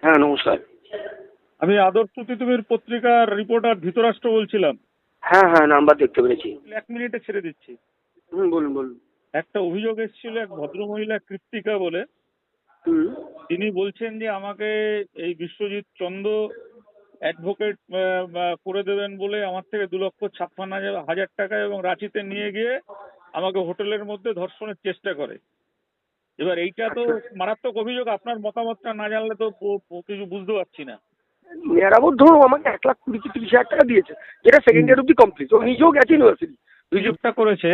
হ্যাঁ, নমস্কার। আমি আদর্শ তিতুমির পত্রিকার রিপোর্টার ধৃতরাষ্ট্র বলছিলাম। হ্যাঁ, হ্যাঁ, নাম্বার দেখতে পেরেছি। 1 মিনিটে ছেড়ে দিচ্ছি। বলুন, বলুন। একটা অভিযোগ এসেছিল এক ভদ্রমহিলা কৃত্তিকা বলে। হুম। তিনি বলছেন যে আমাকে এই বিশ্বজিৎ চন্দ্র অ্যাডভোকেট করে দেবেন বলে আমার থেকে 2,56,000 টাকা এবং রাঁচিতে নিয়ে গিয়ে আমাকে হোটেলের মধ্যে ধর্ষণের চেষ্টা করে। এবার এইটা তো আচ্ছা। মারাত্মক অভিযোগ। আপনার মতামতটা না জানলে তো কিছু বুঝতে পারছি না। মেরামত ধরুন আমাকে 1,20,30,000 টাকা দিয়েছে, যেটা সেকেন্ড ইয়ার অব্দি কমপ্লিট। ও নিজেও গেছে ইউনিভার্সিটি। অভিযোগটা করেছে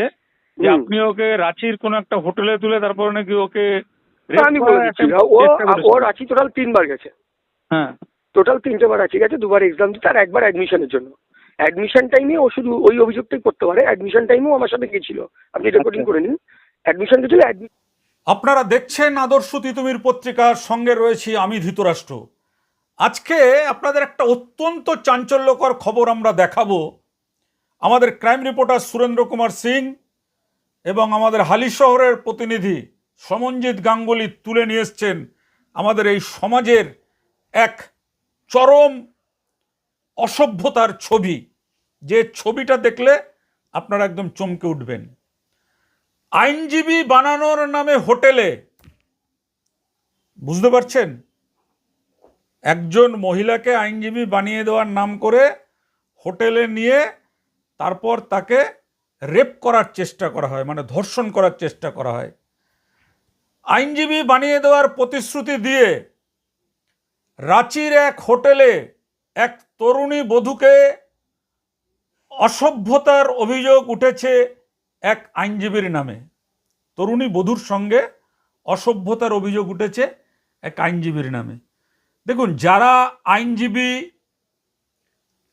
যে আপনি ওকে রাঁচির কোন একটা হোটেলে তুলে তারপর নাকি ওকে আমি বলে দিচ্ছি, ও রাঁচি টোটাল 3 বার গেছে। হ্যাঁ, টোটাল 3টে বার রাঁচি গেছে, 2বার এক্সাম দিতে আর 1বার অ্যাডমিশনের জন্য। অ্যাডমিশন টাইমে ও শুধু ওই অভিযোগটাই করতে পারে। অ্যাডমিশন টাইমেও আমার সাথে গেছিল, আপনি রেকর্ডিং করে নিন। অ্যাডমিশন গেছিল। আপনারা দেখছেন আদর্শ তিতুমির পত্রিকার সঙ্গে রয়েছি আমি ধৃতরাষ্ট্র। আজকে আপনাদের একটা অত্যন্ত চাঞ্চল্যকর খবর আমরা দেখাবো। আমাদের ক্রাইম রিপোর্টার সুরেন্দ্র কুমার সিং এবং আমাদের হালি শহরের প্রতিনিধি সমনজিৎ গাঙ্গুলি তুলে নিয়ে এসছেন আমাদের এই সমাজের এক চরম অসভ্যতার ছবি, যে ছবিটা দেখলে আপনারা একদম চমকে উঠবেন। আইনজীবী বানানোর নামে হোটেলে, বুঝতে পারছেন, একজন মহিলাকে আইনজীবী বানিয়ে দেওয়ার নাম করে হোটেলে নিয়ে তারপর তাকে রেপ করার চেষ্টা করা হয়, মানে ধর্ষণ করার চেষ্টা করা হয়। আইনজীবী বানিয়ে দেওয়ার প্রতিশ্রুতি দিয়ে রাঁচির এক হোটেলে এক তরুণী বধূকে অসভ্যতার অভিযোগ উঠেছে এক আইনজীবীর নামে। তরুণী বধূর সঙ্গে অসভ্যতার অভিযোগ উঠেছে এক আইনজীবীর নামে। দেখুন, যারা আইনজীবী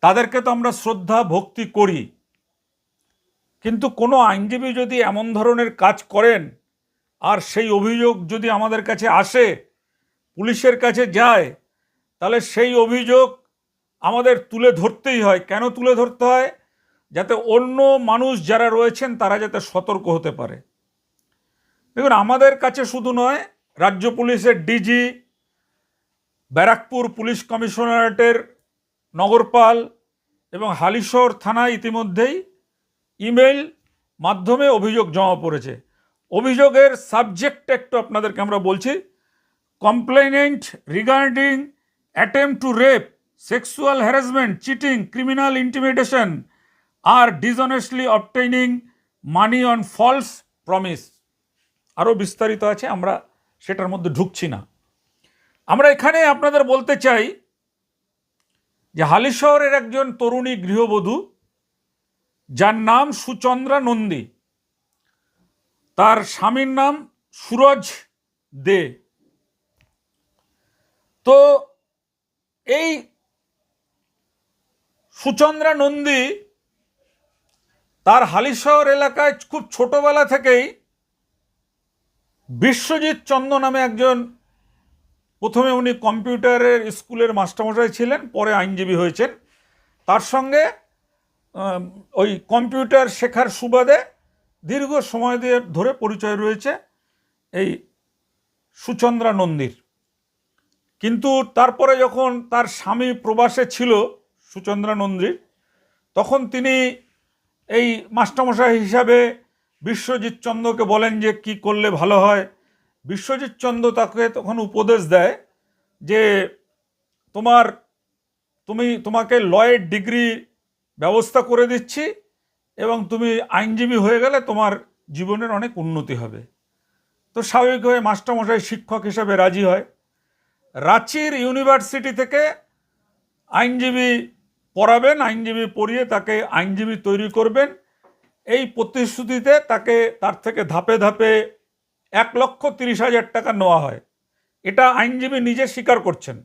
তাদেরকে তো আমরা শ্রদ্ধা ভক্তি করি, কিন্তু কোনো আইনজীবী যদি এমন ধরনের কাজ করেন আর সেই অভিযোগ যদি আমাদের কাছে আসে, পুলিশের কাছে যায়, তাহলে সেই অভিযোগ আমাদের তুলে ধরতেই হয়। কেন তুলে ধরতে হয়? যাতে অন্য মানুষ যারা রয়েছেন তারা যাতে সতর্ক হতে পারে। দেখুন, আমাদের কাছে শুধু নয়, রাজ্য পুলিশের ডিজি, ব্যারাকপুর পুলিশ কমিশনারেটের নগরপাল এবং হালিশহর থানায় ইতিমধ্যেই ইমেল মাধ্যমে অভিযোগ জমা পড়েছে। অভিযোগের সাবজেক্ট একটু আপনাদেরকে আমরা বলছি: complainant regarding attempt to rape, sexual harassment, cheating, criminal intimidation আর dishonestly obtaining money on false promise. আরও বিস্তারিত আছে, আমরা সেটার মধ্যে ঢুকছি না। আমরা এখানে আপনাদের বলতে চাই যে হালিশহরের একজন তরুণী গৃহবধূ, যার নাম সুচন্দ্রা নন্দী, তার স্বামীর নাম সুরজ দে। তো এই সুচন্দ্রা নন্দী তার হালিশহর এলাকায় খুব ছোটবেলা থেকেই বিশ্বজিৎ চন্দ্র নামে একজন, প্রথমে উনি কম্পিউটারের স্কুলের মাস্টারমশাই ছিলেন, পরে আইনজীবী হয়েছেন, তার সঙ্গে ওই কম্পিউটার শেখার সুবাদে দীর্ঘ সময় ধরে পরিচয় রয়েছে এই সুচন্দ্রা নন্দীর। কিন্তু তারপরে যখন তার স্বামী প্রবাসে ছিল সুচন্দ্রা নন্দীর, তখন তিনি এই মাস্টারমশাই হিসাবে বিশ্বজিৎ চন্দ্রকে বলেন যে কি করলে ভালো হয়। বিশ্বজিৎ চন্দ্র তাকে তখন উপদেশ দেয় যে তোমাকে লয়ের ডিগ্রি ব্যবস্থা করে দিচ্ছি এবং তুমি আইনজীবী হয়ে গেলে তোমার জীবনের অনেক উন্নতি হবে। তো স্বাভাবিকভাবে মাস্টারমশাই শিক্ষক হিসাবে রাজি হয়। রাঁচির ইউনিভার্সিটি থেকে আইনজীবী পড়াবেন, আইনজীবী পড়িয়ে তাকে আইনজীবী তৈরি করবেন, এই প্রতিশ্রুতিতে তার থেকে ধাপে ধাপে 1,30,000 টাকা নেওয়া হয়। এটা আইনজীবী নিজে স্বীকার করছেন।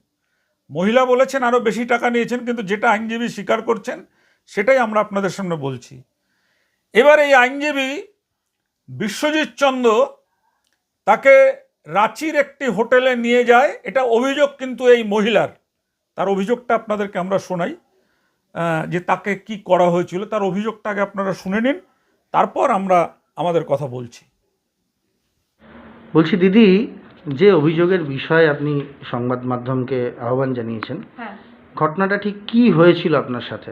মহিলা বলেছেন আরও বেশি টাকা নিয়েছেন, কিন্তু যেটা আইনজীবী স্বীকার করছেন সেটাই আমরা আপনাদের সামনে বলছি। এবার এই আইনজীবী বিশ্বজিৎ চন্দ্র তাকে রাঁচির একটি হোটেলে নিয়ে যায়। এটা অভিযোগ কিন্তু এই মহিলার। তার অভিযোগটা আপনাদেরকে আমরা শোনাই, যে তাকে কি করা হয়েছিল। তার অভিযোগটাকে আপনারা শুনে নিন, তারপর আমরা আমাদের কথা বলছি। বলছি দিদি, যে অভিযোগের বিষয়ে আপনি সংবাদ মাধ্যমকে আহ্বান জানিয়েছেন, হ্যাঁ, ঘটনাটা ঠিক কি হয়েছিল আপনার সাথে?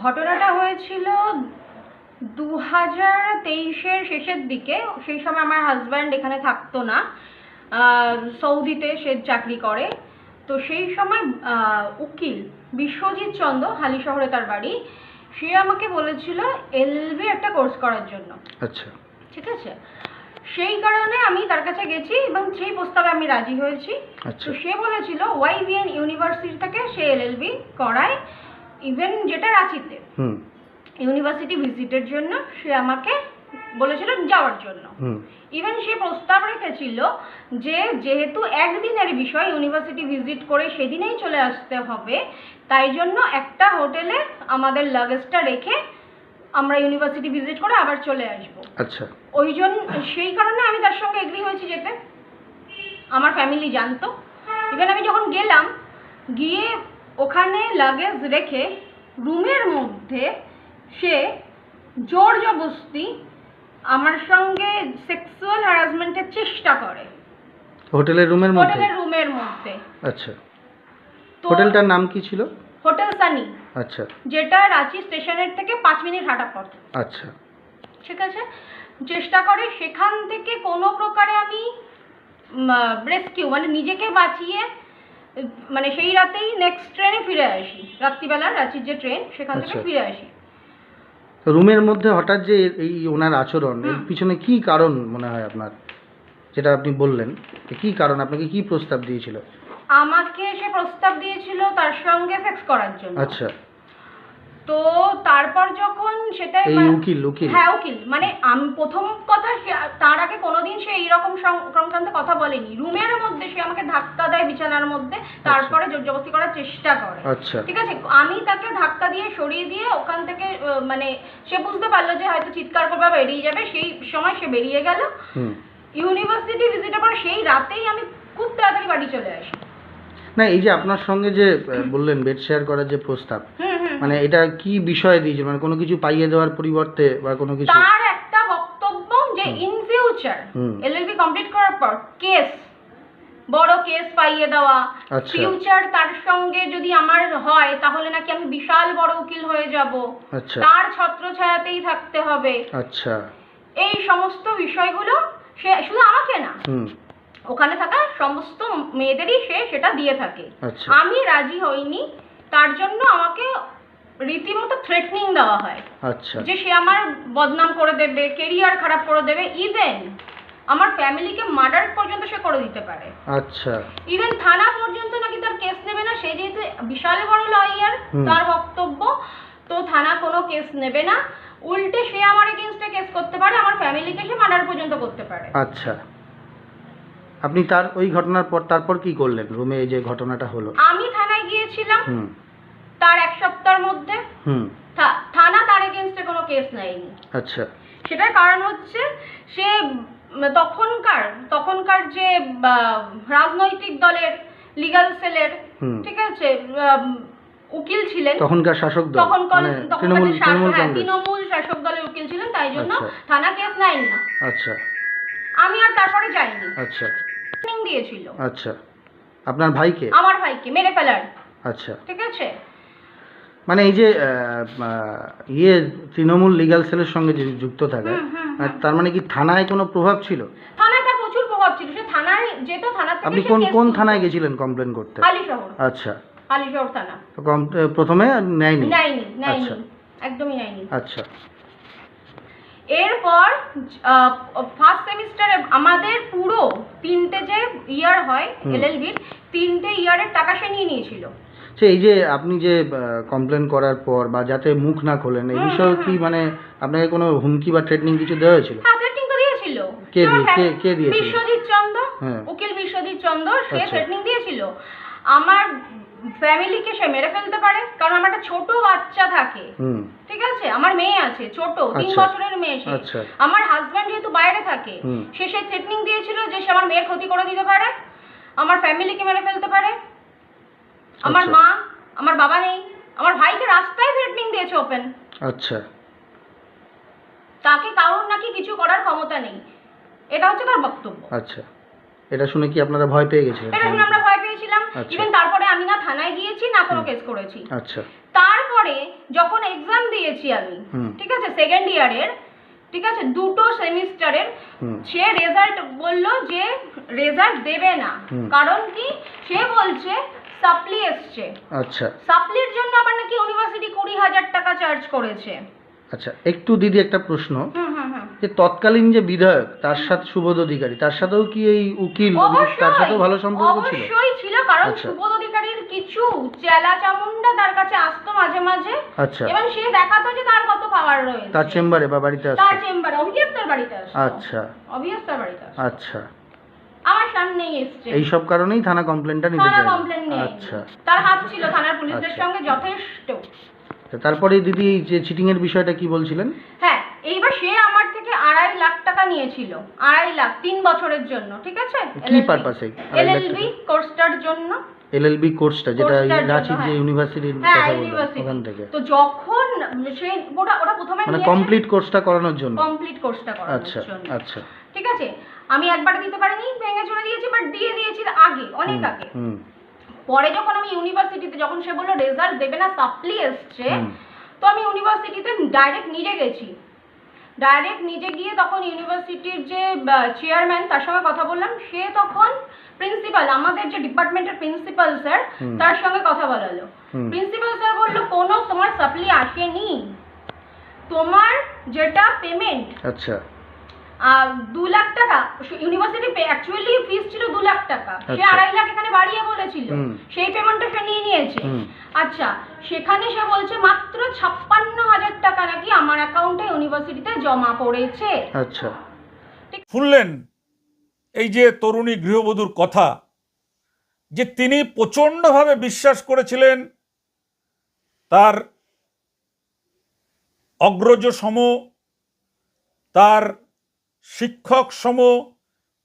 ঘটনাটা হয়েছিল 2023-এর শেষের দিকে। সেই সময় আমার হাজব্যান্ড এখানে থাকতো না, সৌদিতে সে চাকরি করে। তো সেই সময় উকিল বিশ্বজিৎ চন্দ্র, হালি শহরে তার বাড়ি, সে আমাকে বলেছিল এলএলবি একটা কোর্স করার জন্য। আচ্ছা। ঠিক আছে, সেই কারণে আমি তার কাছে গেছি এবং সেই প্রস্তাবে আমি রাজি হয়েছি। আচ্ছা। তো সে বলেছিল ওয়াইভিএন ইউনিভার্সিটি থেকে সে এলএলবি করায়, ইভেন যেটা রাঁচিতে হুম ইউনিভার্সিটি ভিজিটের জন্য সে আমাকে বলেছিল যাওয়ার জন্য। হুম ইভেন সে প্রস্তাব রেখেছিল যে যেহেতু একদিনের বিষয়, ইউনিভার্সিটি ভিজিট করে সেদিনেই চলে আসতে হবে, তাই জন্য একটা হোটেলে আমাদের লাগেজটা রেখে আমরা ইউনিভার্সিটি ভিজিট করে আবার চলে আসবো। আচ্ছা। ওই জন্য সেই কারণে আমি তার সঙ্গে এগ্রি হয়েছি যেতে। আমার ফ্যামিলি জানতো। ইভেন আমি যখন গেলাম, গিয়ে ওখানে লাগেজ রেখে রুমের মধ্যে সে জোর জবরদস্তি আমার সঙ্গে সেক্সুয়াল হ্যারাসমেন্টের চেষ্টা করে হোটেলের রুমের মধ্যে? হোটেলের রুমের মধ্যে। আচ্ছা। তো হোটেলটার নাম কি ছিল? হোটেল সানি, আচ্ছা যেটা রাঁচি স্টেশনের থেকে 5 মিনিট হাঁটা পথ। আচ্ছা। ঠিক আছে, চেষ্টা করে। সেখান থেকে কোনো প্রকারে আমি রেস্কিউ মানে নিজেকে বাঁচিয়ে মানে সেই রাতেই নেক্সট ট্রেনে ফিরে আসি, রাত্রিবেলা রাঁচির যে ট্রেন সেখান থেকে আচ্ছা। ফিরে আসি। তো রুমের মধ্যে হঠাৎ যে এই ওনার আচরণ, এর পিছনে কি কারণ মনে হয় আপনার, যেটা আপনি বললেন, কি কারণ, আপনাকে কি প্রস্তাব দিয়েছিল? আমাকে সে প্রস্তাব দিয়েছিল তার সঙ্গে সেক্স করার জন্য। আচ্ছা। তো তারপর যখন সেটা এই উকিল? হ্যাঁ উকিল, মানে আমি প্রথম কথা তার আগে কোনোদিন সে এইরকম সংক্রান্ত কথা বলেনি। রুমের মধ্যে সে আমাকে ধাক্কা দেয় বিছানার মধ্যে, তারপরে জোর জবরদস্তি করার চেষ্টা করে। আচ্ছা। ঠিক আছে, আমি তাকে ধাক্কা দিয়ে সরিয়ে দিয়ে ওখান থেকে মানে সে বুঝতে পারলো যে হয়তো চিৎকার করবে বেরিয়ে যাবে, সেই সময় সে বেরিয়ে গেল। ইউনিভার্সিটি ভিজিটের পর সেই রাতেই আমি খুব তাড়াতাড়ি বাড়ি চলে আসি। না, এই যে আপনার সঙ্গে যে বললেন বেড শেয়ার করার যে প্রস্তাব, মানে এটা কি বিষয়ে দিয়েছিল, মানে কোনো কিছু পাইয়ে দেওয়ার পরিবর্তে বা কোনো কিছু? তার একটা বক্তব্য যে ইন ফিউচার এলএলবি কমপ্লিট করার পর কেস, বড় কেস পাইয়ে দেওয়া, ফিউচার তার সঙ্গে যদি আমার হয় তাহলে নাকি আমি বিশাল বড় উকিল হয়ে যাব, তার ছত্রছায়াতেই থাকতে হবে। আচ্ছা। এই সমস্ত বিষয়গুলো সে শুধু আমাকে না, ওখানে থাকা সমস্ত মেয়েদেরই সে সেটা দিয়ে থাকে। আমি রাজি হইনি, তার জন্য আমাকে রীতিমতো থ্রেটনিং দেওয়া হয়। আচ্ছা। যে সে আমার বদনাম করে দেবে, কেরিয়ার খারাপ করে দেবে, ইভেন আমার ফ্যামিলিকে মার্ডার পর্যন্ত সে করে দিতে পারে। আচ্ছা। ইভেন থানা পর্যন্ত নাকি তার কেস নেবে না, সে যেহেতু বিশাল বড় লয়ার, তার বক্তব্য তো থানা কোনো কেস নেবে না, উল্টে সে আমার এগেইনস্টে কেস করতে পারে, আমার ফ্যামিলিকে সে মার্ডার পর্যন্ত করতে পারে। আচ্ছা। আপনি তার ওই ঘটনার পর তারপর কি করলেন? রুমে এই যে ঘটনাটা হলো, আমি থানায় গিয়েছিলাম তার 1 সপ্তাহের মধ্যে। থানা তার এগেইনস্টে কোনো কেস নেয়নি। আচ্ছা। সেটার কারণ হচ্ছে সে তখনকার যে রাজনৈতিক দলের লিগ্যাল সেলের, ঠিক আছে, উকিল ছিলেন, তখনকার শাসক দল, মানে তৃণমূল শাসক দলের উকিল ছিলেন, তাই জন্য থানা কেস নেয়নি। আচ্ছা। আমি আর তারপরে যাইনি। আচ্ছা। ট্রেনিং দিয়েছিল। আচ্ছা। আপনার ভাইকে? আমার ভাইকে মেরে ফেলার। আচ্ছা। ঠিক আছে, মানে এই যে তৃণমূল লিগ্যাল সেলের সঙ্গে যুক্ত থাকা, তার মানে কি থানায় কোনো প্রভাব ছিল? থানায় তার প্রচুর প্রভাব ছিল। সে থানায় যেত, থানা থেকে আপনি কোন থানায় গেছিলেন কমপ্লেন করতে? হালিশহর। আচ্ছা। হালিশহর থানা। প্রথমে নেয়নি? নেয়নি, একদমই নেয়নি। আচ্ছা। এরপর ফার্স্ট সেমিস্টারে আমাদের পুরো 3টে যে ইয়ার হয় এলএলবির, 3টে ইয়ারের টাকা সে নিয়ে নিয়েছিল। এই যে আপনি যে কমপ্লেন করার পর বা যাতে মুখ না খোলেন, এই বিষয়ে কি মানে আপনাকে কোনো হুমকি বা ট্রেনিং কিছু দেওয়া হয়েছিল? হ্যাঁ, ট্রেনিং তো দিয়েছিল। কে দিয়েছিল? বিশ্বজিৎ চন্দ্র, উকিল বিশ্বজিৎ চন্দ্র, সে ট্রেনিং দিয়েছিল। আমার ফ্যামিলিকে সে মেরে ফেলতে পারে, কারণ আমার একটা ছোট বাচ্চা থাকে। ঠিক আছে, আমার মেয়ে আছে ছোট, 3 বছরের মেয়ে সে। আমার হাজব্যান্ড যেহেতু বাইরে থাকে, সে ট্রেনিং দিয়েছিল যে সে আমার মেয়ের ক্ষতি করে দিতে পারে, আমার ফ্যামিলিকে মেরে ফেলতে পারে। আমার মা, আমার বাবা নেই, আমার ভাইকে রাস্তায় থ্রেটনিং দিয়েছে ওপেন। আচ্ছা। তাকে কারোর নাকি কিছু করার ক্ষমতা নেই, এটা হচ্ছে তার বক্তব্য। আচ্ছা। এটা শুনে কি আপনারা ভয় পেয়ে গেছিলেন? এটা শুনে আমরা ভয় পেয়েছিলাম। আচ্ছা। ইভেন তারপরে আমি না থানায় গিয়েছি না কোনো কেস করেছি। আচ্ছা। তারপরে যখন এক্সাম দিয়েছি আমি, ঠিক আছে, সেকেন্ড ইয়ারের, ঠিক আছে, দুটো সেমিস্টারের, সে রেজাল্ট বললো যে রেজাল্ট দেবে না। কারণ কি? সে বলছে সাপ্লি এসছে। আচ্ছা। সাপ্লির জন্য আবার নাকি ইউনিভার্সিটি 20,000 টাকা চার্জ করেছে। আচ্ছা, একটু দিদি একটা প্রশ্ন, যে তৎকালীন যে বিধায়ক তার সাথে সুবোধ অধিকারী, তার সাথেও কি এই উকিল তার সাথেও ভালো সম্পর্ক ছিল? অবশ্যই ছিল, কারণ আচ্ছা। সুবোধ অধিকারীর কিছু চেলা চামুন্ডা তার কাছে আসতো মাঝে মাঝে। আচ্ছা। এবং সে দেখাতো যে তার কত পাওয়ার রয়েছে। তার চেম্বারে বা বাড়িতে আসতো? তার চেম্বারে, অবভিয়াস তার বাড়িতে আসতো। আচ্ছা। অবভিয়াস তার বাড়িতে আসতো। আচ্ছা। আমার সামনেই এসছে। এই সব কারণেই থানা কমপ্লেনটা নিতে থানা চাই। কমপ্লেন নেই। আচ্ছা। তার হাত ছিল থানার পুলিশদের আচ্ছা। সঙ্গে যথেষ্ট। তারপরে দিদি এই যে চিটিং এর বিষয়টা কি বলছিলেন? হ্যাঁ, এইবার সে আমার থেকে 2.5 লাখ টাকা নিয়েছিল। 2.5 লাখ 3 বছরের জন্য, ঠিক আছে? কি পারপাসে? এলএলবি কোর্সটার জন্য। এলএলবি কোর্সটা যেটা রাঁচির যে ইউনিভার্সিটির কথা বললেন ইউনিভার্সিটি ওখান থেকে। তো যখন সে ওটা প্রথমে মানে কমপ্লিট কোর্সটা করানোর জন্য? কমপ্লিট কোর্সটা করানোর আচ্ছা। জন্য। আচ্ছা। ঠিক আছে, আমি একবার দিতে পারিনি, ভেঙে চলে দিয়েছি, বাট দিয়ে দিয়েছি আগে, অনেক আগে। পরে যখন আমি ইউনিভার্সিটিতে, যখন সে বললো রেজাল্ট দেবে না, সাপ্লি এসছে, তো আমি ইউনিভার্সিটিতে ডাইরেক্ট নিজে গেছি। ডাইরেক্ট নিজে গিয়ে তখন ইউনিভার্সিটির যে চেয়ারম্যান, তার সঙ্গে কথা বললাম। সে তখন প্রিন্সিপাল, আমাদের যে ডিপার্টমেন্টের প্রিন্সিপাল স্যার, তার সঙ্গে কথা বলালো। প্রিন্সিপাল স্যার বললো কোনো তোমার সাপ্লি আসেনি, তোমার যেটা পেমেন্ট, আচ্ছা, 2 লাখ টাকা। ইউনিভার্সিটি অ্যাকচুয়ালি ফিস ছিল 2 লাখ টাকা, সে 2.5 লাখ এখানে বাড়িয়ে বলেছিল, সেই পেমেন্টটা সে নিয়ে নিয়েছে। আচ্ছা, সেখানে সে বলছে মাত্র 56,000 টাকা নাকি আমার অ্যাকাউন্টে ইউনিভার্সিটিতে জমা পড়েছে। আচ্ছা। শুনলেন এই যে তরুণী গৃহবধূর কথা, যে তিনি প্রচণ্ডভাবে বিশ্বাস করেছিলেন তার অগ্রজ সম, তার শিক্ষক সম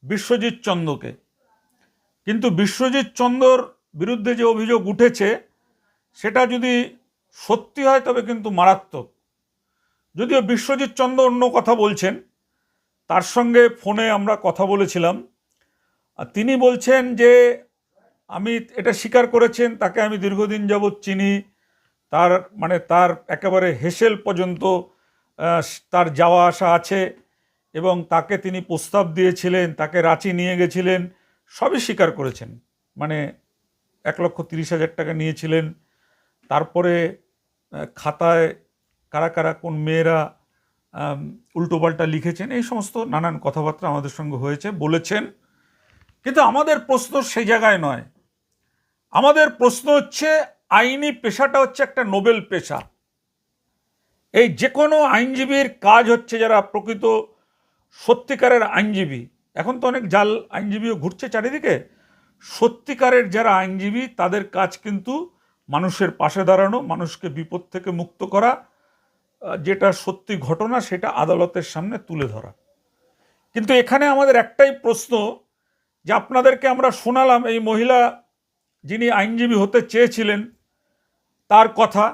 বিশ্বজিৎ চন্দ্রকে। কিন্তু বিশ্বজিৎ চন্দ্রর বিরুদ্ধে যে অভিযোগ উঠেছে সেটা যদি সত্যি হয় তবে কিন্তু মারাত্মক। যদিও বিশ্বজিৎ চন্দ্র অন্য কথা বলছেন, তার সঙ্গে ফোনে আমরা কথা বলেছিলাম, আর তিনি বলছেন যে আমি এটা স্বীকার করেছেন, তাকে আমি দীর্ঘদিন যাবৎ চিনি, তার একেবারে হেসেল পর্যন্ত তার যাওয়া আসা আছে, এবং তাকে তিনি প্রস্তাব দিয়েছিলেন, তাকে রাঁচি নিয়ে গেছিলেন, সবই স্বীকার করেছেন। 1,30,000 টাকা নিয়েছিলেন। তারপরে খাতায় কারা কারা কোন মেয়েরা উল্টোপাল্টা লিখেছেন, এই সমস্ত নানান কথাবার্তা আমাদের সঙ্গে হয়েছে, বলেছেন। কিন্তু আমাদের প্রশ্ন সেই জায়গায় নয়। আমাদের প্রশ্ন হচ্ছে, আইনি পেশাটা হচ্ছে একটা নোবেল পেশা। এই যে কোনো আইনজীবীর কাজ হচ্ছে, যারা প্রকৃত সত্যিকারের আইনজীবী, এখন তো অনেক জাল আইনজীবীও ঘুরছে চারিদিকে, সত্যিকারের যারা আইনজীবী তাদের কাজ কিন্তু মানুষের পাশে দাঁড়ানো, মানুষকে বিপদ থেকে মুক্ত করা, যেটা সত্যি ঘটনা সেটা আদালতের সামনে তুলে ধরা। কিন্তু এখানে আমাদের একটাই প্রশ্ন, যে আপনাদেরকে আমরা শোনালাম এই মহিলা যিনি আইনজীবী হতে চেয়েছিলেন তার কথা,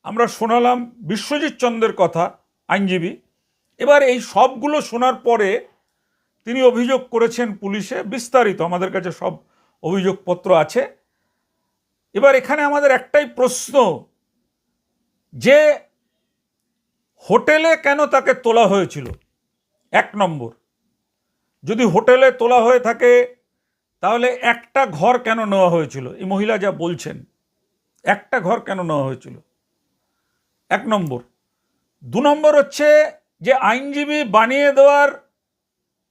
আমরা শোনালাম বিশ্বজিৎ চন্দ্রের কথা, আইনজীবী। এবার এই সবগুলো শোনার পরে তিনি অভিযোগ করেছেন পুলিশে, বিস্তারিত আমাদের কাছে সব অভিযোগপত্র আছে। এবার এখানে আমাদের একটাই প্রশ্ন, যে হোটেলে কেন তাকে তোলা হয়েছিল? 1 নম্বর, যদি হোটেলে তোলা হয়ে থাকে তাহলে একটা ঘর কেন নেওয়া হয়েছিল? এই মহিলা যা বলছেন, একটা ঘর কেন নেওয়া হয়েছিল? 1 নম্বর। 2 নম্বর হচ্ছে যে আইনজীবী বানিয়ে দেওয়ার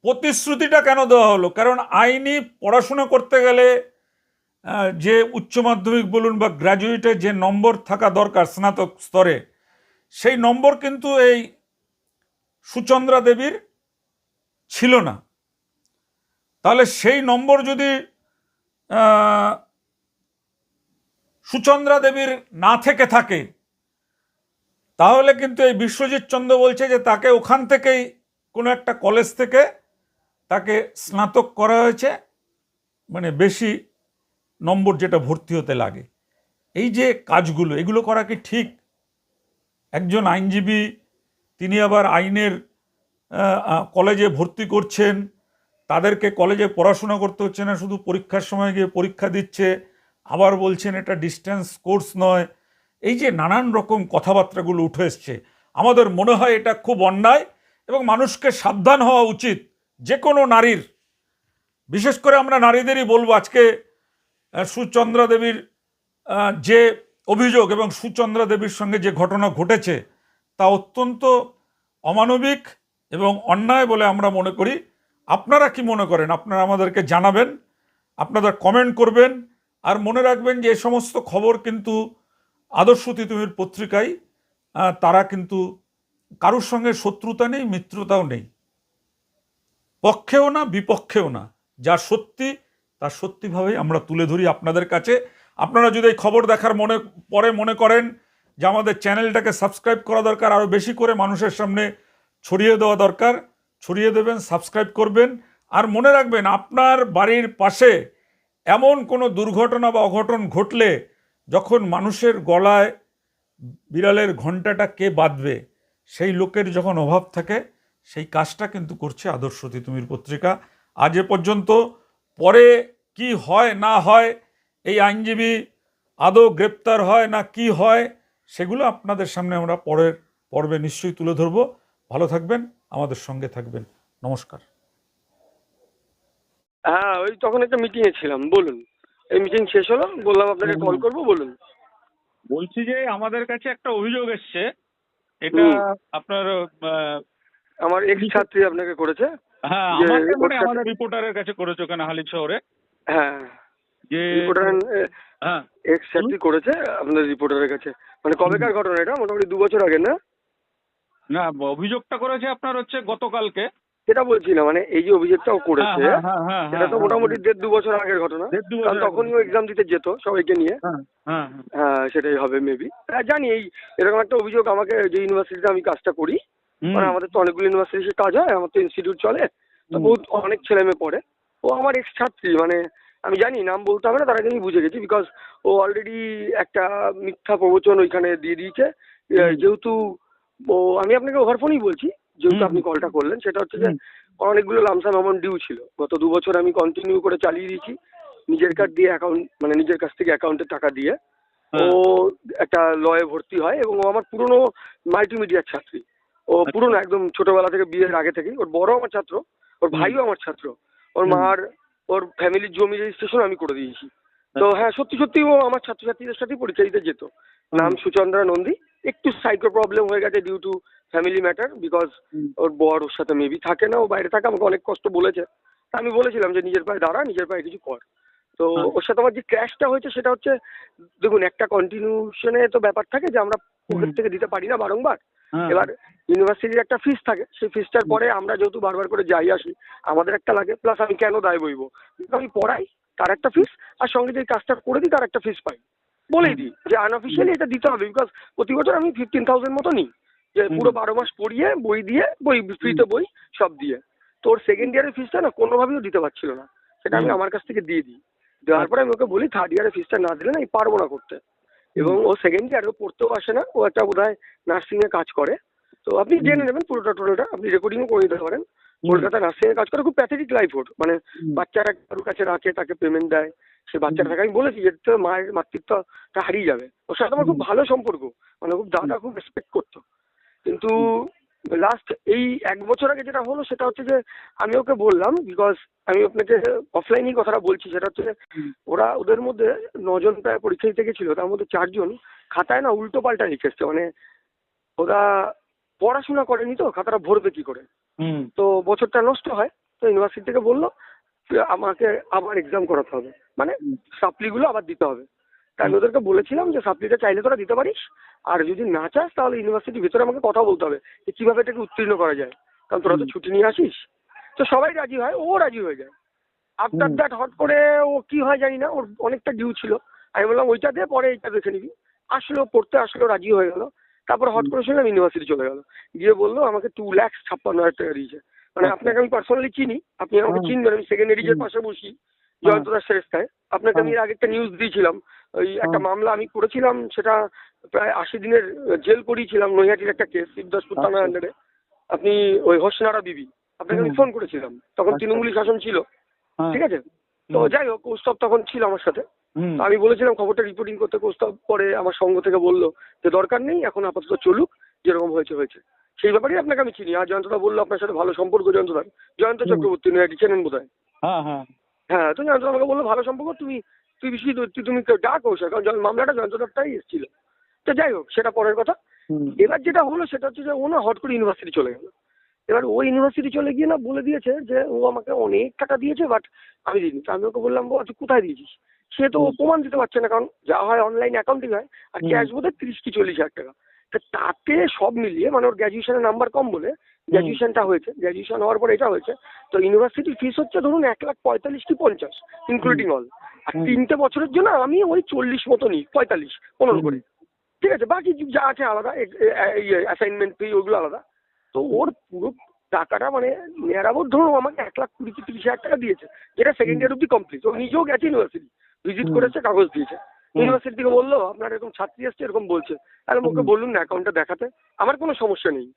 প্রতিশ্রুতিটা কেন দেওয়া হলো? কারণ আইনি পড়াশোনা করতে গেলে যে উচ্চ মাধ্যমিক বলুন বা গ্র্যাজুয়েটের যে নম্বর থাকা দরকার স্নাতক স্তরে, সেই নম্বর কিন্তু এই সুচন্দ্রা দেবীর ছিল না। তাহলে সেই নম্বর যদি সুচন্দ্রা দেবীর না থেকে থাকে, তাহলে কিন্তু এই বিশ্বজিৎ চন্দ্র বলছে যে তাকে ওখান থেকেই কোনো একটা কলেজ থেকে তাকে স্নাতক করা হয়েছে, বেশি নম্বর যেটা ভর্তি হতে লাগে। এই যে কাজগুলো, এগুলো করা কি ঠিক? একজন আইনজীবী, তিনি আবার আইনের কলেজে ভর্তি করছেন, তাদেরকে কলেজে পড়াশোনা করতে হচ্ছে না, শুধু পরীক্ষার সময় গিয়ে পরীক্ষা দিচ্ছে, আবার বলছেন এটা ডিস্টেন্স কোর্স নয়। এই যে নানান রকম কথাবার্তাগুলো উঠে এসছে, আমাদের মনে হয় এটা খুব অন্যায় এবং মানুষকে সাবধান হওয়া উচিত। যে কোনো নারীর, বিশেষ করে আমরা নারীদেরই বলবো, আজকে সুচন্দ্রা দেবীর যে অভিযোগ এবং সুচন্দ্রা দেবীর সঙ্গে যে ঘটনা ঘটেছে তা অত্যন্ত অমানবিক এবং অন্যায় বলে আমরা মনে করি। আপনারা কি মনে করেন আপনারা আমাদেরকে জানাবেন, আপনারা কমেন্ট করবেন। আর মনে রাখবেন যে এই সমস্ত খবর কিন্তু আদর্শ তিতুমির পত্রিকায় তারা কিন্তু কারোর সঙ্গে শত্রুতা নেই, মিত্রতাও নেই, পক্ষেও না বিপক্ষেও না। যা সত্যি তা সত্যিভাবেই আমরা তুলে ধরি আপনাদের কাছে। আপনারা যদি এই খবর দেখার পরে মনে করেন যে আমাদের চ্যানেলটাকে সাবস্ক্রাইব করা দরকার, আরও বেশি করে মানুষের সামনে ছড়িয়ে দেওয়া দরকার, ছড়িয়ে দেবেন, সাবস্ক্রাইব করবেন। আর মনে রাখবেন, আপনার বাড়ির পাশে এমন কোনো দুর্ঘটনা বা অঘটন ঘটলে যখন মানুষের গলায় বিড়ালের ঘণ্টাটা কে বাঁধবে, সেই লোকের যখন অভাব থাকে, সেই কাজটা কিন্তু করছে আদর্শ তিতুমির পত্রিকা। আজ এ পর্যন্ত। পরে কি হয় না হয়, এই আইনজীবী আদৌ গ্রেপ্তার হয় না কি হয়, সেগুলো আপনাদের সামনে আমরা পরের পর্বে নিশ্চয়ই তুলে ধরব। ভালো থাকবেন, আমাদের সঙ্গে থাকবেন। নমস্কার। হ্যাঁ, ওই তখন একটা মিটিংয়ে ছিলাম। বলুন। এই মিটিং শেষ হলো, বললাম আপনাকে কল করবো। বলুন। বলছি যে আমাদের কাছে একটা অভিযোগ এসছে, এটা আপনার আমার এক্স ছাত্রী আপনাকে করেছে। হ্যাঁ, যে আমাকে ওর মানে সাথে- আমাদের রিপোর্টারের কাছে করেছে ওখানে হালিম শহরে, হ্যাঁ, যে রিপোর্টার হ্যাঁ এক্স ছাত্রী করেছে আপনার রিপোর্টারের কাছে। মানে কবেকার ঘটনা এটা? মোটামুটি 2 বছর আগে না? না, অভিযোগটা করেছে আপনার হচ্ছে গতকালকে। সেটা বলছি না, মানে এই যে অভিযোগটাও করেছে হ্যাঁ, সেটা তো মোটামুটি 1.5-2 বছর আগের ঘটনা। 1.5-2 বছর কারণ আগের তখনই ও এক্সাম দিতে যেত সবাইকে নিয়ে। হ্যাঁ হ্যাঁ হ্যাঁ, সেটাই হবে মেবি। হ্যাঁ, জানি এই এরকম একটা অভিযোগ আমাকে, যে ইউনিভার্সিটিতে আমি কাজটা করি, মানে আমাদের তো অনেকগুলো ইউনিভার্সিটির কাজ হয়, আমার তো ইনস্টিটিউট চলে, তো বহুত অনেক ছেলে মেয়ে পড়ে। ও আমার এক্স ছাত্রী, মানে আমি জানি, নাম বলতে হবে না, তার আগে আমি বুঝে গেছি, বিকজ ও অলরেডি একটা মিথ্যা প্রবচন ওইখানে দিয়ে দিয়েছে। যেহেতু আমি আপনাকে ওভার ফোনই বলছি, যেহেতু আপনি কলটা করলেন, সেটা হচ্ছে যে অনেকগুলো লামসাম অ্যামাউন্ট ডিউ ছিল। গত 2 বছর আমি কন্টিনিউ করে চালিয়ে দিয়েছি নিজের কার্ড দিয়ে, অ্যাকাউন্ট মানে নিজের কাছ থেকে অ্যাকাউন্টে টাকা দিয়ে। ও একটা লয়ে ভর্তি হয় এবং ও আমার পুরনো মাল্টিমিডিয়ার ছাত্রী। ও পুরনো একদম ছোটবেলা থেকে, বিয়ের আগে থেকেই। ওর বড় আমার ছাত্র, ওর ভাইও আমার ছাত্র। ওর মার, ওর ফ্যামিলির জমি রেজিস্ট্রেশন আমি করে দিয়েছি। তো হ্যাঁ, সত্যি সত্যি ও আমার ছাত্রছাত্রীদের সাথেই পরীক্ষা দিতে যেত। নাম সুচন্দ্রা নন্দী। একটু সাইকো প্রবলেম হয়ে গেছে due to family matter, because ওর বর ওর সাথে মেবি থাকে না, ও বাইরে থাকে। আমাকে অনেক কষ্ট বলেছে। তা আমি বলেছিলাম যে নিজের পায়ে দাঁড়া, নিজের পায়ে কিছু কর। তো ওর সাথে আমার যে ক্র্যাশটা হয়েছে সেটা হচ্ছে, দেখুন, একটা কন্টিনিউশনে তো ব্যাপার থাকে যে আমরা পকেট থেকে দিতে পারি না বারংবার। এবার ইউনিভার্সিটির একটা ফিস থাকে, সেই ফিসটার পরে আমরা যেহেতু বারবার করে যাই আসি, আমাদের একটা লাগে। প্লাস আমি কেন দায় বইবো? আমি পড়াই, তার একটা ফিস, আর সঙ্গে যে কাজটা করে দিই তার একটা ফিস পাই। বলেই দিই যে আনঅফিসিয়ালি এটা দিতে হবে, বিকজ প্রতি বছর আমি 15,000 মতো নিই, যে পুরো 12 মাস পড়িয়ে বই দিয়ে, বই ফ্রিতে বই সব দিয়ে। তো ওর সেকেন্ড ইয়ারের ফিসটা না কোনোভাবেও দিতে পারছিল না, সেটা আমি আমার কাছ থেকে দিয়ে দিই। দেওয়ার পরে আমি ওকে বলি থার্ড ইয়ারের ফিসটা না দিলে না আমি পারবো না করতে। এবং ও সেকেন্ড ইয়ারে পড়তেও আসে না, ও একটা বোধহয় নার্সিংয়ে কাজ করে। তো আপনি জেনে নেবেন পুরোটা টোটালটা, আপনি রেকর্ডিংও করে দিতে পারেন। কলকাতা নার্সিংয়ে কাজ করে, খুব প্যাথেটিক লাইফ ওর। মানে বাচ্চারা কারোর কাছে রাখে, তাকে পেমেন্ট দেয়, সে বাচ্চাটা থাকে। আমি বলেছি যে তো মায়ের মাতৃত্বটা হারিয়ে যাবে। ওর সাথে আমার খুব ভালো সম্পর্ক, মানে খুব দাদা খুব রেসপেক্ট করতো। কিন্তু লাস্ট এই 1 বছর আগে যেটা হলো সেটা হচ্ছে যে আমি ওকে বললাম, বিকজ আমি আপনাকে অফলাইনেই কথাটা বলছি, সেটা হচ্ছে যে ওদের মধ্যে 9 জন প্রায় পরীক্ষা দিতে গেছিল, তার মধ্যে 4 জন খাতায় না উল্টো পাল্টা লিখেছে। মানে ওরা পড়াশোনা করেনি, তো খাতাটা ভরবে কি করে? তো বছরটা নষ্ট হয়। তো ইউনিভার্সিটি থেকে বললো আমাকে আবার এক্সাম করাতে হবে, মানে সাপ্লিগুলো আবার দিতে হবে। তাই আমি ওদেরকে বলেছিলাম যে সাপ্লিটা চাইলে তোরা দিতে পারিস, আর যদি না চাস তাহলে ইউনিভার্সিটির ভিতরে আমাকে কথা বলতে হবে যে কিভাবে এটাকে উত্তীর্ণ করা যায়, কারণ তোরা তো ছুটি নিয়ে আসিস। তো সবাই রাজি হয়, ও রাজি হয়ে যায়। আফটার দ্যাট হট করে ও কি হয় জানি না, ওর অনেকটা ডিউ ছিল। আমি বললাম ওইটা দিয়ে পরে এইটা দেখে নিবি। আসলো, পড়তে আসলো, রাজি হয়ে গেল। তারপর হট করে শুনলাম ইউনিভার্সিটি চলে গেল, গিয়ে বললো আমাকে 2,56,000 টাকা দিয়েছে। মানে আপনাকে আমি পার্সোনালি চিনি, আপনি আমাকে চিনবেন, আমি সেকেন্ড এডিজের পাশে বসি জয়ন্তদার শেষটায়। আপনাকে আমি এর আগে একটা নিউজ দিয়েছিলাম, ওই একটা মামলা আমি করেছিলাম, সেটা প্রায় 80 দিনের জেল করিয়েছিলাম, নৈহাটির একটা কেস, শিবদাসপুর থানার আন্ডারে। আপনি ওই হোসনারা বিবি, আপনাকে আমি ফোন করেছিলাম, তখন তৃণমূলী শাসন ছিল, ঠিক আছে? তো যাই হোক, কৌস্তব তখন ছিল আমার সাথে। তো আমি বলেছিলাম খবরটা রিপোর্টিং করতে, কৌস্তব পরে আমার সঙ্গ থেকে বললো যে দরকার নেই, এখন আপাতত চলুক, যেরকম হয়েছে হয়েছে। সেই ব্যাপারেই আপনাকে আমি চিনি। আর জয়ন্তদা বললো আপনার সাথে ভালো সম্পর্ক, জয়ন্তদার, জয়ন্ত চক্রবর্তী নয়, চেনেন বোধ হয়। হ্যাঁ, তো জয়ন্ত আমাকে বললো ভালো সম্পর্ক, তুই বেশি তুমি ডাকো, কারণ মামলাটা জয়ন্তদারটাই এসেছিল। তো যাই হোক, সেটা পরের কথা। এবার যেটা হলো সেটা হচ্ছে যে ও না হট করে ইউনিভার্সিটি চলে গেল। এবার ওই ইউনিভার্সিটি চলে গিয়ে না বলে দিয়েছে যে ও আমাকে অনেক টাকা দিয়েছে, বাট আমি দিইনি। তো আমি ওকে বললাম, তুই কোথায় দিয়েছিস? সে তো প্রমাণ দিতে পারছে না, কারণ যা হয় অনলাইন অ্যাকাউন্টিং হয়, আর ক্যাশ বোধহয় 30 কি 40 হাজার টাকা। তাতে সব মিলিয়ে মানে ওর গ্র্যাজুয়েশনের নাম্বার কম বলে গ্র্যাজুয়েশনটা হয়েছে, গ্র্যাজুয়েশন হওয়ার পর এটা হয়েছে। তো ইউনিভার্সিটির ফিস হচ্ছে ধরুন 1,45,000 কি 50, ইনক্লুডিং অল। আর 3টে বছরের জন্য আমি ওই 40 মতো নিই, 45 15 করে, ঠিক আছে? বাকি যা আছে আলাদা, অ্যাসাইনমেন্ট ফি ওগুলো আলাদা। তো ওর পুরো টাকাটা মানে নেয়ারাবোধ ধরুন আমাকে 1,20,000 কি 30,000 টাকা দিয়েছে, যেটা সেকেন্ড ইয়ার অব্দি কমপ্লিট। ও নিজেও গেছে ইউনিভার্সিটি, ভিজিট করেছে, কাগজ দিয়েছে। ইউনিভার্সিটি থেকে বললো আপনার এরকম ছাত্রী আসছে, এরকম বলছে। তাহলে ওকে বলুন না অ্যাকাউন্টটা দেখাতে, আমার কোনো সমস্যা নেই।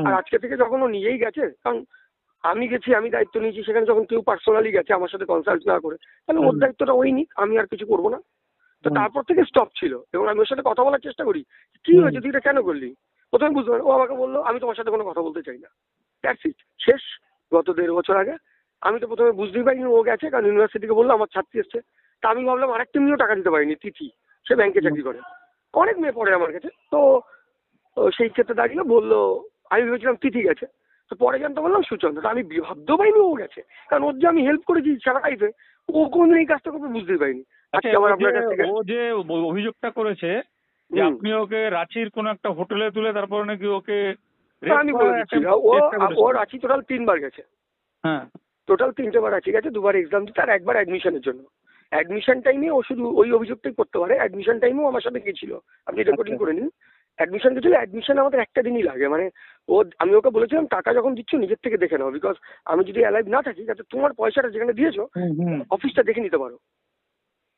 আর আজকে থেকে যখন ও নিয়েই গেছে, কারণ আমি গেছি, আমি দায়িত্ব নিয়েছি, সেখানে যখন কেউ পার্সোনালি গেছে আমার সাথে কনসাল্ট না করে, তাহলে ওর দায়িত্বটা ওই নিক, আমি আর কিছু করবো না। তো তারপর থেকে স্টপ ছিল, এবং আমি ওর সাথে কথা বলার চেষ্টা করি, কি হয়েছে তুই এটা কেন করলি? প্রথমে বুঝতে পারি, ও আমাকে বললো আমি তোমার সাথে কোনো কথা বলতে চাই না, দ্যাটস ইট, শেষ। গত 1.5 বছর আগে আমি তো প্রথমে বুঝতেই পারিনি ও গেছে, কারণ ইউনিভার্সিটিকে বললো আমার ছাত্রী এসছে। তা আমি ভাবলাম আরেকটা মেয়েও টাকা দিতে পারিনি, তিথি, সে ব্যাংকে চাকরি করে, অনেক মেয়ে পড়ে আমার কাছে। তো সেই ক্ষেত্রে দাঁড়িয়ে বললো, আমি ভেবেছিলাম তিথি গেছে, তো পরে জানতে বললাম সুচন্দ্র। আমি ভাবতেও পারিনি ও গেছে, কারণ ওর যে আমি হেল্প করেছি সারা লাইফে, ও কোনদিন এই কাজটা করবে বুঝতেই পারিনি। আজকে আমার আপনার কাছ থেকে ও যে অভিযোগটা করেছে যে আপনি ওকে রাঁচির কোন একটা হোটেলে তুলে তারপর নাকি ওকে আমি বলে দিচ্ছি, ও রাঁচি টোটাল 3 বার গেছে। হ্যাঁ, টোটাল 3টে বার রাঁচি গেছে, 2বার এক্সাম দিতে, আর 1বার অ্যাডমিশনের জন্য। অ্যাডমিশন টাইমে ও শুধু ওই অভিযোগটাই করতে পারে, অ্যাডমিশন টাইমেও আমার সাথে গেছিল, আপনি রেকর্ডিং করে নিন। অ্যাডমিশন গেছিল, অ্যাডমিশন আমাদের একটা দিনই লাগে, মানে আমি ওকে বলেছিলাম টাকা যখন দিচ্ছ নিজের থেকে দেখে নাও, বিকজ আমি যদি অ্যালাইভ না থাকি, যাতে তোমার পয়সাটা যেখানে দিয়েছো অফিসটা দেখে নিতে পারো।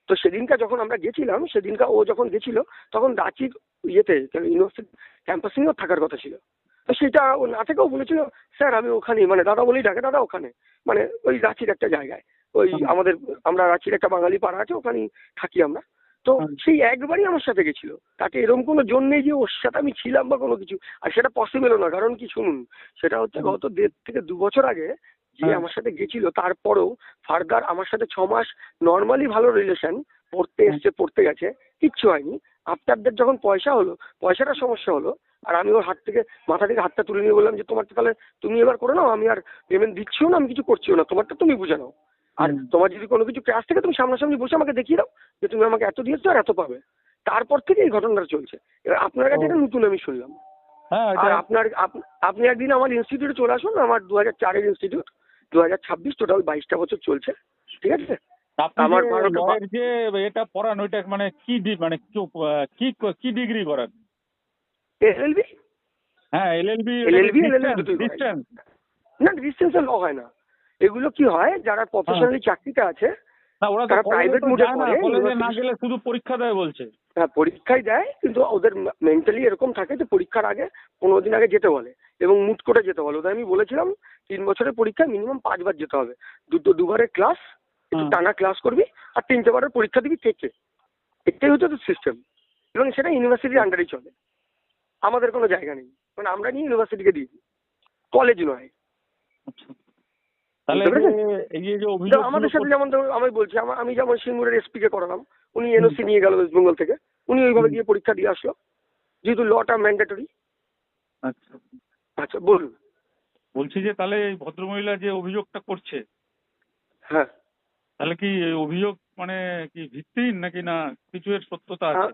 তো সেদিনকার যখন আমরা গেছিলাম, সেদিনকার ও যখন গেছিল তখন রাঁচির ইয়েতে ইউনিভার্সিটি ক্যাম্পাসে ওর থাকার কথা ছিল। তো সেটা ও না থেকেও বলেছিল স্যার আমি ওখানে, মানে দাদা বলেই ডাকে, দাদা ওখানে, মানে ওই রাঁচির একটা জায়গায়, ওই আমরা রাঁচির একটা বাঙালি পাড়া আছে, ওখানেই থাকি আমরা। তো সেই একবারই আমার সাথে গেছিল, তাতে এরকম কোনো জোর নেই যে ওর সাথে আমি ছিলাম বা কোনো কিছু। আর সেটা পসিবলও না, কারণ কি শুনুন, সেটা হচ্ছে গত 1.5 থেকে 2 বছর আগে যে আমার সাথে গেছিল, তারপরেও ফার্দার আমার সাথে 6 মাস নর্মালি ভালো রিলেশন, পড়তে এসছে, পড়তে গেছে, কিচ্ছু হয়নি। আফটার দ্যাট যখন পয়সা হলো, পয়সাটার সমস্যা হলো, আর আমি ওর মাথা থেকে হাতটা তুলে নিয়ে বললাম যে তোমারটা তাহলে তুমি এবার করে নাও, আমি আর পেমেন্ট দিচ্ছিও না, আমি কিছু করছিও না, তোমারটা তুমি বুঝে নাও। আর তোমার যদি কোনো কিছু ক্যাশ থাকে তুমি সামনাসামনি বসে আমাকে দেখিয়ে দাও যে তুমি আমাকে এত দিয়েছো আর এত পাবে। তারপর থেকে এই ঘটনাটা চলছে। এবার আপনার কাছে এটা নতুন আমি শুনলাম। আর আপনি একদিন আমার ইনস্টিটিউটে চলে আসুন, আমার 2004-এর ইনস্টিটিউট, 2026, টোটাল 22টা বছর চলছে, ঠিক আছে? আমার যে এটা পড়ান ওইটা মানে কি মানে কি ডিগ্রি করান? এলএলবি। হ্যাঁ, এলএলবি ডিস্টেন্স না, ডিস্টেন্সে ল হয় না। এগুলো কি হয়, যারা প্রফেশনালি চাকরিতে আছে না, ওরা তারা প্রাইভেট মোডে পড়ে, কলেজে না গেলে শুধু পরীক্ষা দেয় বলছে। হ্যাঁ, পরীক্ষাই দেয়, কিন্তু ওদের মেন্টালি এরকম থাকে যে পরীক্ষার আগে 15 দিন আগে যেতে বলে, এবং মুট করে যেতে বলে। ওদের আমি বলেছিলাম 3 বছরের পরীক্ষায় মিনিমাম 5 বার যেতে হবে, দুবারের ক্লাস, একটু টানা ক্লাস করবি, আর 3টে বারের পরীক্ষা দিবি থেকে। এটাই হচ্ছে তো সিস্টেম, এবং সেটা ইউনিভার্সিটির আন্ডারেই চলে, আমাদের কোনো জায়গা নেই, মানে আমরা নিয়ে ইউনিভার্সিটিকে দিই, কলেজ নয়। আমাদের সাথে যেমন আমি বলছি, আমি যেমন সিঙ্গুরের এসপি কে করালাম, উনি এনওসি নিয়ে গেল ওয়েস্ট বেঙ্গল থেকে, উনি ওইভাবে গিয়ে পরীক্ষা দিয়ে আসলো, যেহেতু লটা ম্যান্ডেটরি। আচ্ছা বলুন। বলছি যে তাহলে এই ভদ্রমহিলা যে অভিযোগটা করছে, হ্যাঁ, তাহলে কি অভিযোগ মানে কি ভিত্তিহীন নাকি না কিছু এর সত্যতা আছে?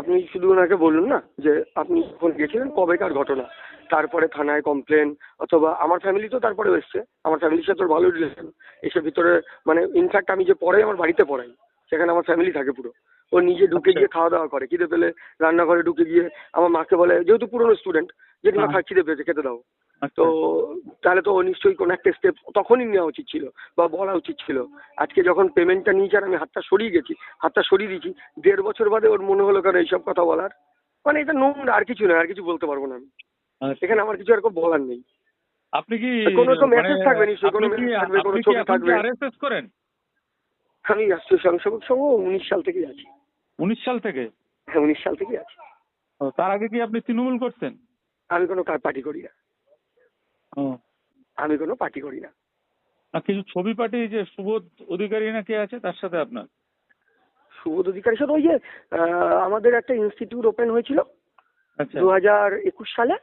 আপনি শুধু ওনাকে বলুন না যে আপনি যখন গেছিলেন কবেকার ঘটনা, তারপরে থানায় কমপ্লেন, অথবা আমার ফ্যামিলি তো তারপরে এসছে, আমার ফ্যামিলির সাথে ভালো রিলেশন, এসে ভিতরে মানে ইনফ্যাক্ট আমি যে পড়াই আমার বাড়িতে পড়াই, সেখানে আমার ফ্যামিলি থাকে পুরো। ও নিজে ঢুকে গিয়ে খাওয়া দাওয়া করে, খিদে পেলে রান্নাঘরে ঢুকে গিয়ে আমার মাকে বলে, যেহেতু পুরনো স্টুডেন্ট, যেটি মা খিদে পেয়েছে খেতে দাও। তো তাহলে তো ও নিশ্চয়ই কোনো একটা স্টেপ তখনই নেওয়া উচিত ছিল বা বলা উচিত ছিল। আজকে যখন পেমেন্টটা নিয়েছে আর আমি হাতটা সরিয়ে দিয়েছি 1.5 বছর বাদে ওর মনে হলো কেন এইসব কথা বলার, মানে এটা নোংরা, আর কিছু নয়, আর কিছু বলতে পারবো না আমি এখানে, আমার কিছু আর বলার নেই। আপনি কি কোনো তো মানে মেসেজ থাকবে নিশ্চয়ই, কোনো মেসেজ থাকবে, কোনো ছবি থাকবে। আরএসএস করেন? আমি রাষ্ট্রীয় স্বয়ংসেবক সংঘ 19 সাল থেকেই আছি। 19 সাল থেকে? হ্যাঁ 19 সাল থেকেই আছি। ও, তার আগে কি আপনি তৃণমূল করতেন? আমি কোনো পার্টি করি না, ও, আমি কোনো পার্টি করি না। না কিছু ছবি পার্টি, যে সুবোধ অধিকারী না কে আছে তার সাথে আপনার? সুবোধ অধিকারীর সাথে ওই যে আমাদের একটা ইনস্টিটিউট ওপেন হয়েছিল আচ্ছা। 2021 সালে,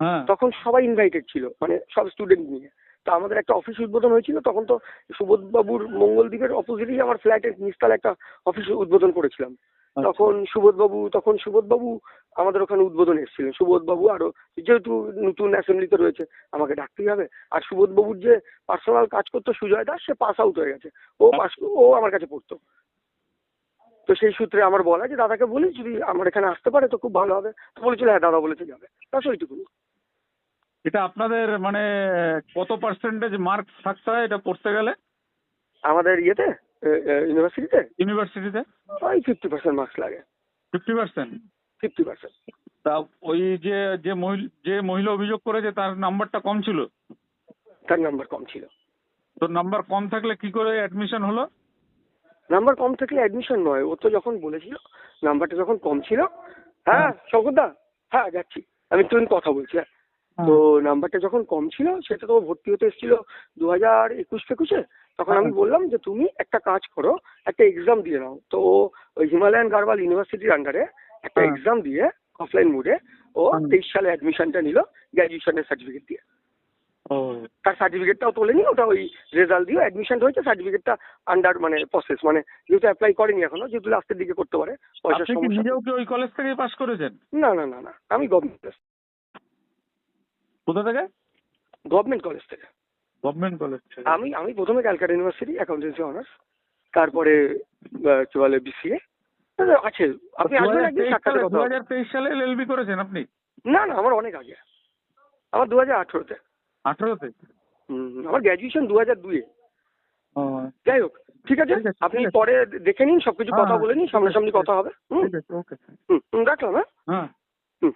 হ্যাঁ। তখন সবাই ইনভাইটেড ছিল, মানে সব স্টুডেন্ট নিয়ে। তো আমাদের একটা অফিস উদ্বোধন হয়েছিল, তখন তো সুবোধ বাবুর মঙ্গলদ্বীপের অপোজিটেই আমার ফ্ল্যাটের নিচতলা একটা অফিস উদ্বোধন করেছিলাম। তখন সুবোধ বাবু আমাদের ওখানে উদ্বোধন এসেছিলেন। সুবোধ বাবু আরো, যেহেতু নতুন অ্যাসেম্বলিতে রয়েছে আমাকে ডাকতেই হবে। আর সুবোধ বাবুর যে পার্সোনাল কাজ করতো সুজয় দাস, সে পাস আউট হয়ে গেছে, ও আমার কাছে পড়তো। তো সেই সূত্রে আমার বলা যে দাদাকে বলি যদি আমার এখানে আসতে পারে তো খুব ভালো হবে। তো বলেছিল হ্যাঁ দাদা বলেছে যাবে, তার ওইটুকু। এটা আপনাদের মানে কত পার্সেন্টেজ মার্ক থাকতে হয় এটা পড়তে গেলে আমাদের ইয়েতে ইউনিভার্সিটিতে ইউনিভার্সিটিতে? ওই 50% মার্কস লাগে। 50%? 50%। তা ওই যে যে মহিলা অভিযোগ করেছে তার নাম্বারটা কম ছিল? তার নাম্বার কম ছিল। তোর নাম্বার কম থাকলে কি করে অ্যাডমিশন হলো? নাম্বার কম থাকলে অ্যাডমিশন নয়, ও তো যখন বলেছিল নাম্বারটা যখন কম ছিল। হ্যাঁ শঙ্করদা, হ্যাঁ যাচ্ছি, আমি একটু কথা বলছি। হ্যাঁ, তো নাম্বারটা যখন কম ছিল, সেটা তো ভর্তি হতে এসেছিল 2021-21-এ। তখন আমি বললাম যে তুমি একটা কাজ করো, একটা এক্সাম দিয়ে নাও। তো ওই হিমালয়ান গার্বাল ইউনিভার্সিটির আন্ডারে একটা এক্সাম দিয়ে অফলাইন মোডে ও 23 সালে অ্যাডমিশনটা নিল, গ্র্যাজুয়েশনের সার্টিফিকেট দিয়ে। ও, তার সার্টিফিকেটটাও তোলেনি, ওটা ওই রেজাল্ট দিয়ে অ্যাডমিশন হয়েছে, সার্টিফিকেটটা আন্ডার মানে প্রসেস, মানে যেহেতু অ্যাপ্লাই করেনি এখনো, যেহেতু লাস্টের দিকে করতে পারে, পয়সার আপনি কি সমস্যা। নিজেও কি ওই কলেজ থেকেই পাস করেছেন? না না না না, আমি গভর্নমেন্ট কোথা থেকে? কলেজ থেকে। গভর্নমেন্ট কলেজ থেকে? আমি প্রথমে ক্যালকাটা ইউনিভার্সিটি অ্যাকাউন্টেন্সি অনার্স, তারপরে কি বলে BCA আছে। আপনি আসবেন একদিন, সাক্ষাৎ কথা হবে। 2023 সালে এলএলবি করেছেন আপনি? না না, আমার অনেক আগে, আমার 2018-তে। 18-তে? আমার গ্র্যাজুয়েশন 2002-এ। ও, যাই হোক, ঠিক আছে, ঠিক আছে, আপনি ঠিক আছে। পরে দেখে নিন, সবকিছু হ্যাঁ, কথা বলে নিন, সামনাসামনি কথা হবে। ঠিক আছে, ওকে। রাখলাম। হ্যাঁ। হ্যাঁ। হুম।